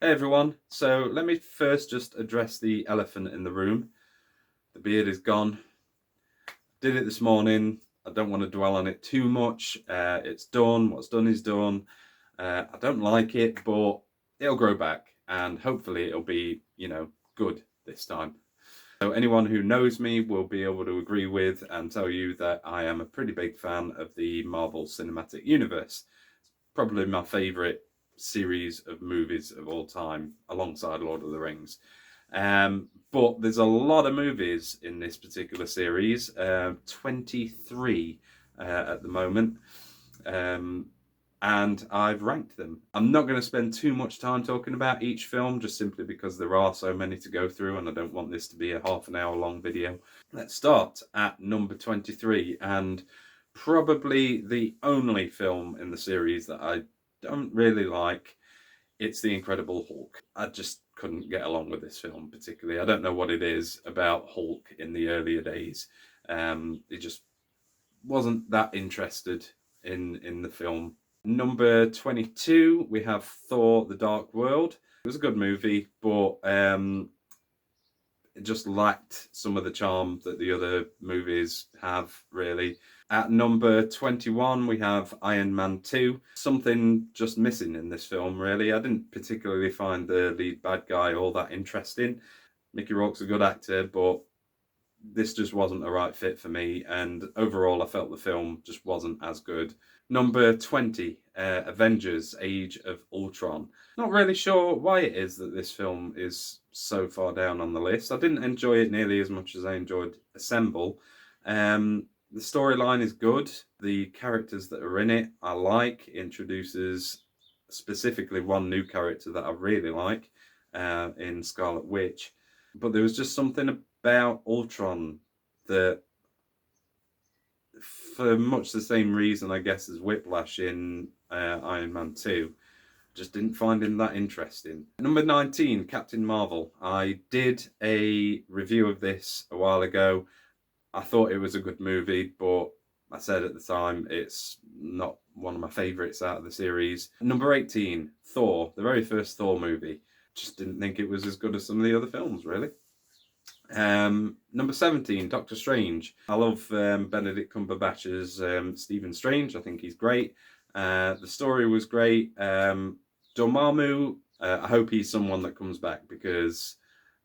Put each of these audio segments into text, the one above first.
Hey everyone, so let me first just address the elephant in the room. The beard is gone. Did it this morning. I don't want to dwell on it too much. It's done. What's done is done. I don't like it, but it'll grow back and hopefully it'll be, good this time. So anyone who knows me will be able to agree with and tell you that I am a pretty big fan of the Marvel Cinematic Universe. It's probably my favourite series of movies of all time, alongside Lord of the Rings. But there's a lot of movies in this particular series, 23 at the moment. And I've ranked them. I'm not going to spend too much time talking about each film, just simply because there are so many to go through and I don't want this to be a half an hour long video. Let's start at number 23, and probably the only film in the series that I don't really like. It's The Incredible Hulk. I just couldn't get along with this film particularly. I don't know what it is about Hulk in the earlier days. It just wasn't that interested in the film. Number 22, we have Thor: The Dark World. It was a good movie, but it just lacked some of the charm that the other movies have, really. At number 21, we have Iron Man 2. Something just missing in this film, really. I didn't particularly find the lead bad guy all that interesting. Mickey Rourke's a good actor, but this just wasn't a right fit for me, and overall I felt the film just wasn't as good. Number 20, Avengers: Age of Ultron. Not really sure why it is that this film is so far down on the list. I didn't enjoy it nearly as much as I enjoyed Assemble. The storyline is good. The characters that are in it I like. Introduces specifically one new character that I really like, in Scarlet Witch. But there was just something about Ultron that, for much the same reason, I guess, as Whiplash in Iron Man 2, just didn't find him that interesting. Number 19, Captain Marvel. I did a review of this a while ago. I thought it was a good movie, but I said at the time it's not one of my favourites out of the series. Number 18, Thor, the very first Thor movie. Just didn't think it was as good as some of the other films, really. Number 17, Doctor Strange. I love Benedict Cumberbatch's Stephen Strange. I think he's great. The story was great. Dormammu, I hope he's someone that comes back, because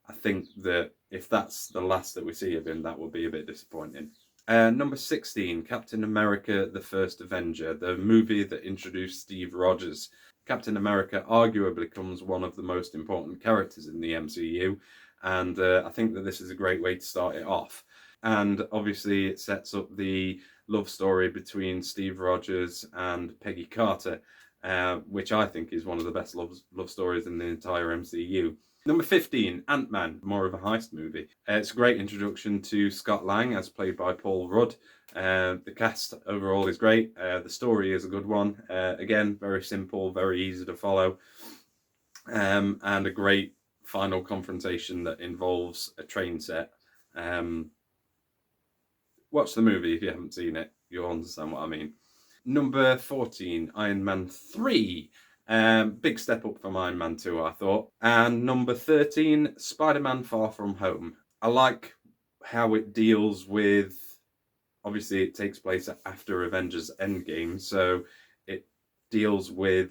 I think that if that's the last that we see of him, that will be a bit disappointing. Number 16, Captain America: The First Avenger, the movie that introduced Steve Rogers. Captain America arguably becomes one of the most important characters in the MCU, and I think that this is a great way to start it off. And obviously it sets up the love story between Steve Rogers and Peggy Carter, which I think is one of the best love stories in the entire MCU. Number 15, Ant-Man, more of a heist movie. It's a great introduction to Scott Lang, as played by Paul Rudd. The cast overall is great. The story is a good one. Again, very simple, very easy to follow. And a great final confrontation that involves a train set. Watch the movie if you haven't seen it. You'll understand what I mean. Number 14, Iron Man 3. Big step up from Iron Man 2, I thought. And number 13, Spider-Man: Far From Home. I like how it deals with, obviously it takes place after Avengers Endgame, so it deals with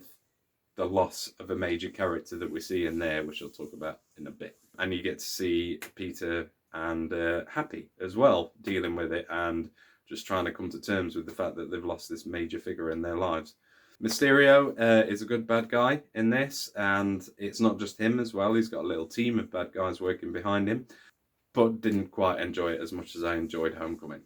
the loss of a major character that we see in there, which I'll talk about in a bit. And you get to see Peter and Happy as well, dealing with it and just trying to come to terms with the fact that they've lost this major figure in their lives. Mysterio is a good bad guy in this, and it's not just him as well. He's got a little team of bad guys working behind him, but didn't quite enjoy it as much as I enjoyed Homecoming.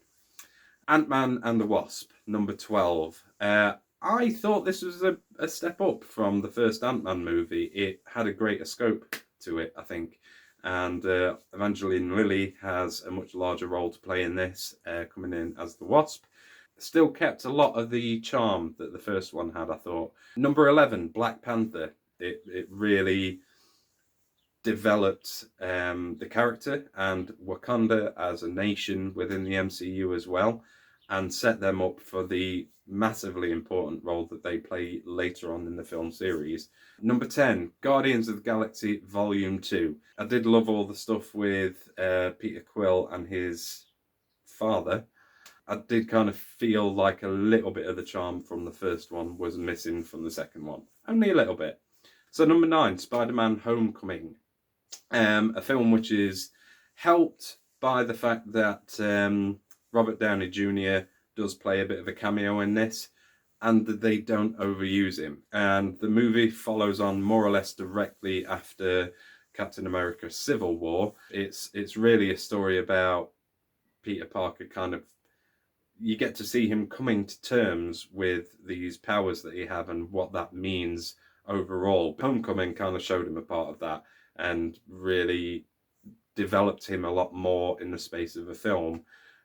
Ant-Man and the Wasp, number 12. I thought this was a step up from the first Ant-Man movie. It had a greater scope to it, I think. And Evangeline Lilly has a much larger role to play in this, coming in as the Wasp. Still kept a lot of the charm that the first one had, I thought. Number 11, Black Panther. It really developed the character and Wakanda as a nation within the MCU as well. and set them up for the massively important role that they play later on in the film series. Number 10, Guardians of the Galaxy Volume 2. I did love all the stuff with Peter Quill and his father. I did kind of feel like a little bit of the charm from the first one was missing from the second one. Only a little bit. So number 9, Spider-Man Homecoming. A film which is helped by the fact that Robert Downey Jr. does play a bit of a cameo in this, and that they don't overuse him. And the movie follows on more or less directly after Captain America Civil War. It's really a story about Peter Parker kind of, you get to see him coming to terms with these powers that he have and what that means overall. Homecoming kind of showed him a part of that and really developed him a lot more in the space of a film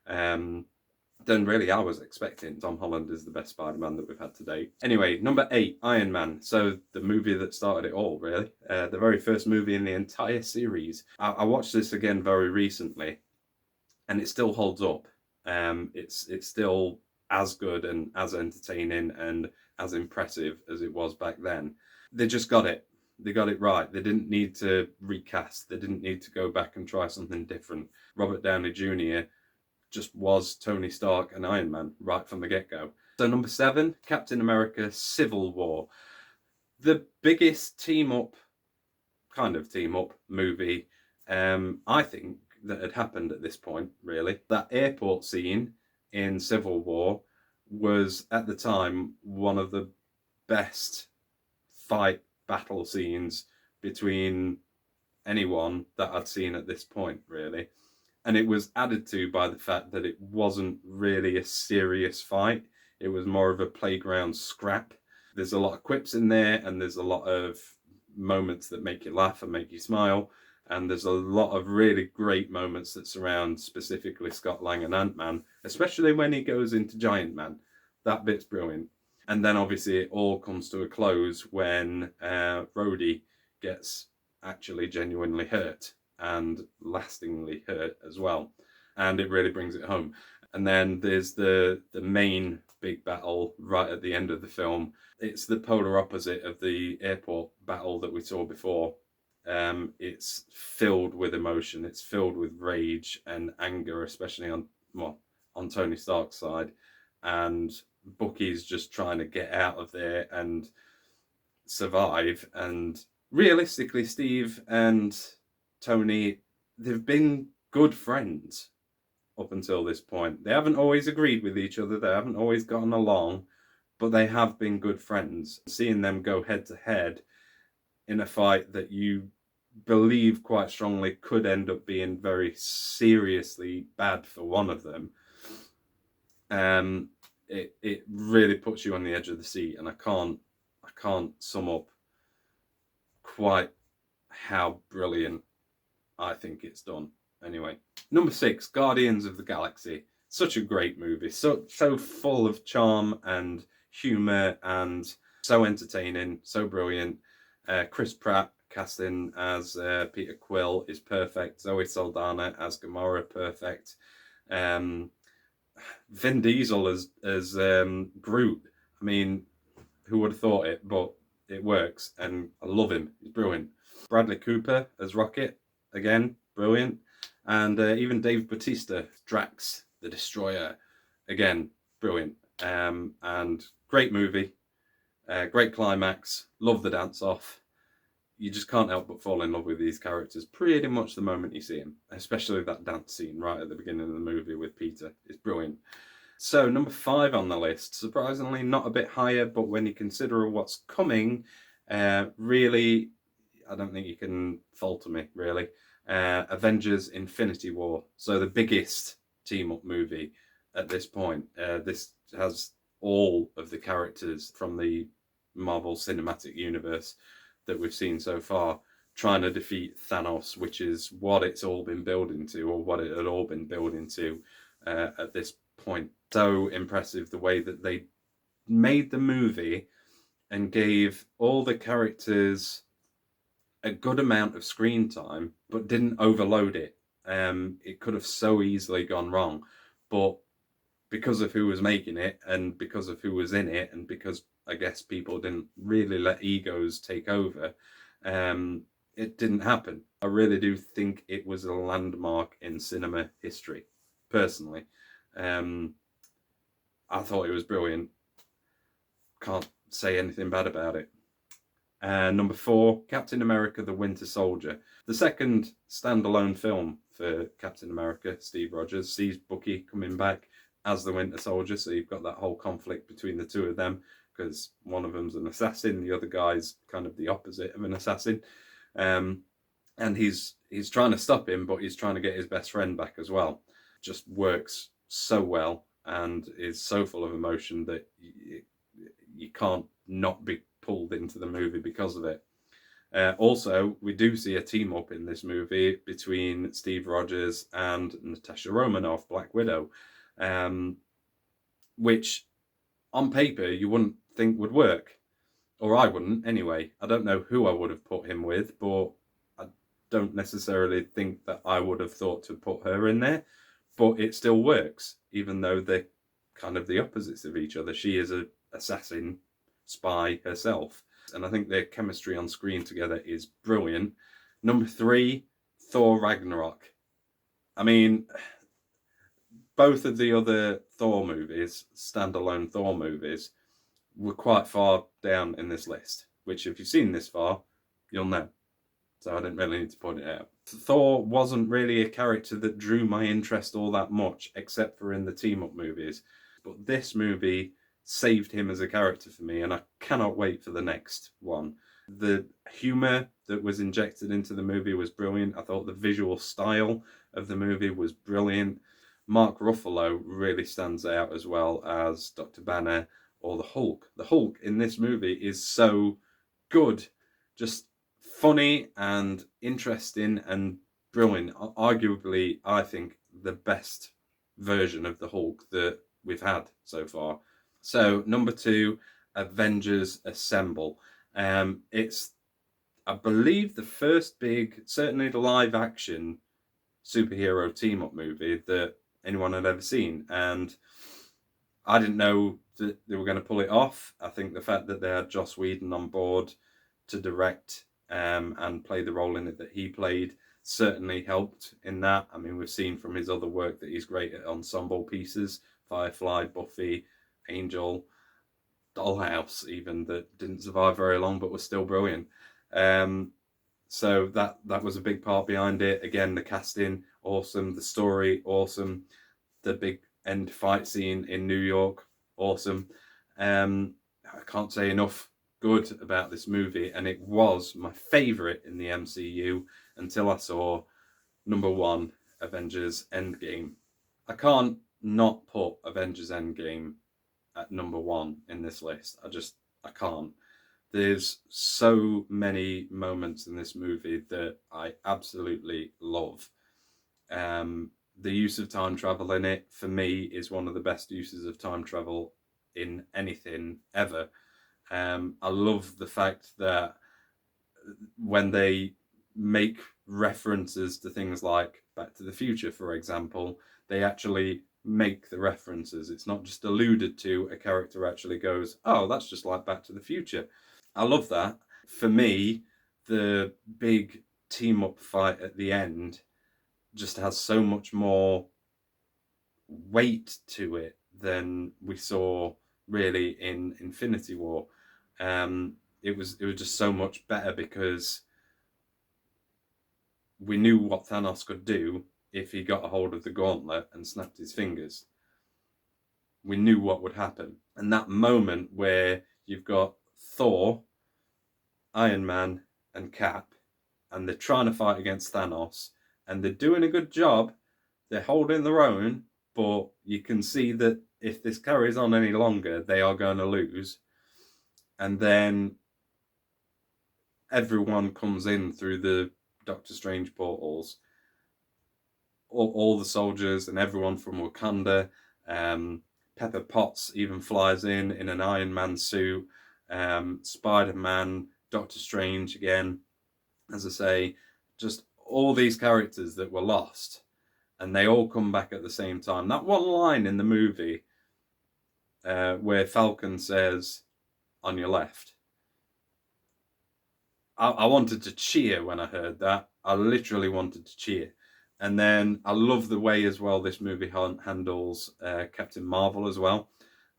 than really I was expecting. Tom Holland is the best Spider-Man that we've had to date. Anyway, number 8, Iron Man. So the movie that started it all, really. The very first movie in the entire series. I watched this again very recently, and it still holds up. It's still as good and as entertaining and as impressive as it was back then. They just got it. They got it right. They didn't need to recast. They didn't need to go back and try something different. Robert Downey Jr. just was Tony Stark and Iron Man right from the get-go. So number 7, Captain America Civil War. The biggest team-up movie, I think, that had happened at this point, really. That airport scene in Civil War was, at the time, one of the best fight battle scenes between anyone that I'd seen at this point, really. And it was added to by the fact that it wasn't really a serious fight. It was more of a playground scrap. There's a lot of quips in there, and there's a lot of moments that make you laugh and make you smile. And there's a lot of really great moments that surround specifically Scott Lang and Ant-Man, especially when he goes into Giant Man. That bit's brilliant. And then obviously it all comes to a close when Rhodey gets actually genuinely hurt and lastingly hurt as well. And it really brings it home. And then there's the main big battle right at the end of the film. It's the polar opposite of the airport battle that we saw before. It's filled with emotion. It's filled with rage and anger, especially on Tony Stark's side. And Bucky's just trying to get out of there and survive. And realistically, Steve and Tony, they've been good friends up until this point. They haven't always agreed with each other. They haven't always gotten along, but they have been good friends. Seeing them go head to head in a fight that you believe quite strongly could end up being very seriously bad for one of them, it really puts you on the edge of the seat, and I can't sum up quite how brilliant I think it's done. Anyway, number 6, Guardians of the Galaxy. Such a great movie, so full of charm and humor and so entertaining, so brilliant. Chris Pratt casting as Peter Quill is perfect. Zoe Saldana as Gamora, perfect. Vin Diesel as Groot. I mean, who would have thought it? But it works, and I love him. He's brilliant. Bradley Cooper as Rocket, again, brilliant. And even Dave Bautista, Drax, the Destroyer, again, brilliant. And great movie, great climax. Love the dance off. You just can't help but fall in love with these characters pretty much the moment you see them, especially that dance scene right at the beginning of the movie with Peter is brilliant. So number 5 on the list, surprisingly not a bit higher, but when you consider what's coming, really, I don't think you can falter me, really. Avengers Infinity War, so the biggest team-up movie at this point. This has all of the characters from the Marvel Cinematic Universe that we've seen so far trying to defeat Thanos, which is what it's all been building to, or what it had all been building to at this point. So impressive the way that they made the movie and gave all the characters a good amount of screen time, but didn't overload it. It could have so easily gone wrong, but because of who was making it and because of who was in it, and because I guess people didn't really let egos take over, it didn't happen. I really do think it was a landmark in cinema history, personally. I thought it was brilliant. Can't say anything bad about it. Number 4, Captain America: The Winter Soldier. The second standalone film for Captain America, Steve Rogers, sees Bucky coming back as the Winter Soldier, so you've got that whole conflict between the two of them, because one of them's an assassin, the other guy's kind of the opposite of an assassin. And he's trying to stop him, but he's trying to get his best friend back as well. Just works so well and is so full of emotion that you can't not be pulled into the movie because of it. Also, we do see a team up in this movie between Steve Rogers and Natasha Romanoff, Black Widow, which on paper you wouldn't think would work, or I wouldn't anyway. I don't know who I would have put him with, but I don't necessarily think that I would have thought to put her in there, but it still works, even though they're kind of the opposites of each other. She is an assassin spy herself, and I think their chemistry on screen together is brilliant. Number 3, Thor Ragnarok. I mean, both of the other Thor movies, standalone Thor movies, were quite far down in this list, which if you've seen this far, you'll know. So I didn't really need to point it out. Thor wasn't really a character that drew my interest all that much, except for in the team-up movies. But this movie saved him as a character for me, and I cannot wait for the next one. The humour that was injected into the movie was brilliant. I thought the visual style of the movie was brilliant. Mark Ruffalo really stands out as well as Dr. Banner or the Hulk. The Hulk in this movie is so good. Just funny and interesting and brilliant. Arguably, I think, the best version of the Hulk that we've had so far. So, number 2, Avengers Assemble. It's, I believe, the first big, certainly the live action superhero team up movie that anyone had ever seen. And I didn't know that they were going to pull it off. I think the fact that they had Joss Whedon on board to direct and play the role in it that he played certainly helped in that. I mean, we've seen from his other work that he's great at ensemble pieces: Firefly, Buffy, Angel, Dollhouse, even, that didn't survive very long but was still brilliant. So that was a big part behind it. Again, the casting, awesome. The story, awesome. The big end fight scene in New York, awesome. I can't say enough good about this movie, and it was my favourite in the MCU until I saw number 1, Avengers Endgame. I can't not put Avengers Endgame at number 1 in this list. I can't. There's so many moments in this movie that I absolutely love. The use of time travel in it, for me, is one of the best uses of time travel in anything ever. I love the fact that when they make references to things like Back to the Future, for example, they actually make the references. It's not just alluded to. A character actually goes, oh, that's just like Back to the Future. I love that. For me, the big team-up fight at the end just has so much more weight to it than we saw really in Infinity War. It was just so much better because we knew what Thanos could do if he got a hold of the gauntlet and snapped his fingers. We knew what would happen. And that moment where you've got Thor, Iron Man, and Cap, and they're trying to fight against Thanos, and they're doing a good job, they're holding their own, but you can see that if this carries on any longer, they are going to lose. And then everyone comes in through the Doctor Strange portals. All the soldiers and everyone from Wakanda. Pepper Potts even flies in an Iron Man suit. Spider-Man, Doctor Strange again. As I say, just all these characters that were lost and they all come back at the same time. That one line in the movie where Falcon says, "On your left." I wanted to cheer when I heard that. I literally wanted to cheer. And then I love the way as well this movie handles Captain Marvel as well.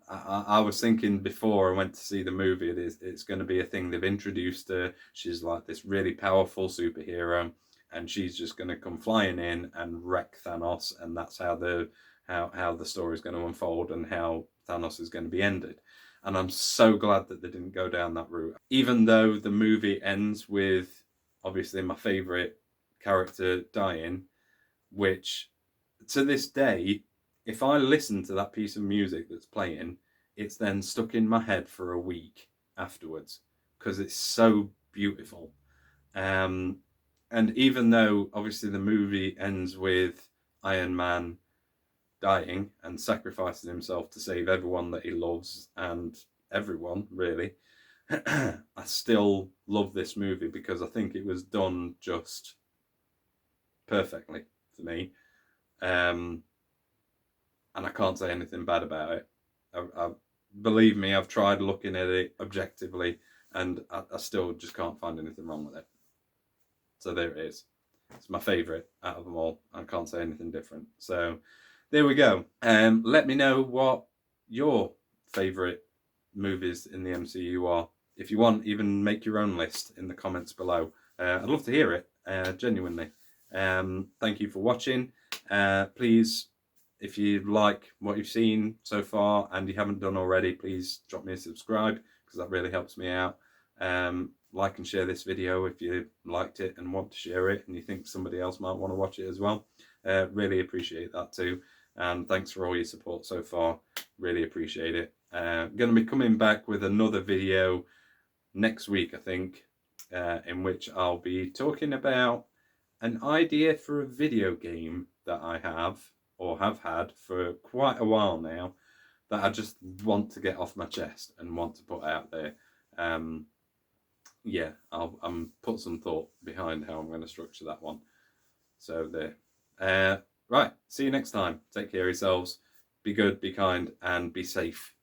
I was thinking before I went to see the movie, it's going to be a thing they've introduced her. She's like this really powerful superhero, and she's just going to come flying in and wreck Thanos, and that's how the story is going to unfold and how Thanos is going to be ended. And I'm so glad that they didn't go down that route. Even though the movie ends with obviously my favourite character dying, which to this day, if I listen to that piece of music that's playing, it's then stuck in my head for a week afterwards because it's so beautiful. And even though obviously the movie ends with Iron Man dying and sacrificing himself to save everyone that he loves and everyone really, I still love this movie because I think it was done just perfectly for me. And I can't say anything bad about it. Believe me, I've tried looking at it objectively, and I still just can't find anything wrong with it. So there it is. It's my favourite out of them all. I can't say anything different. So there we go. Let me know what your favourite movies in the MCU are. If you want, even make your own list in the comments below. I'd love to hear it, genuinely. Thank you for watching. Please, if you like what you've seen so far and you haven't done already, please drop me a subscribe because that really helps me out. Like and share this video if you liked it and want to share it and you think somebody else might want to watch it as well. Really appreciate that too. And thanks for all your support so far. Really appreciate it. I'm going to be coming back with another video next week, I think, in which I'll be talking about an idea for a video game that I have or have had for quite a while now that I just want to get off my chest and want to put out there. Yeah, I'm put some thought behind how I'm going to structure that one. So there. Right, see you next time. Take care of yourselves. Be good, be kind, and be safe.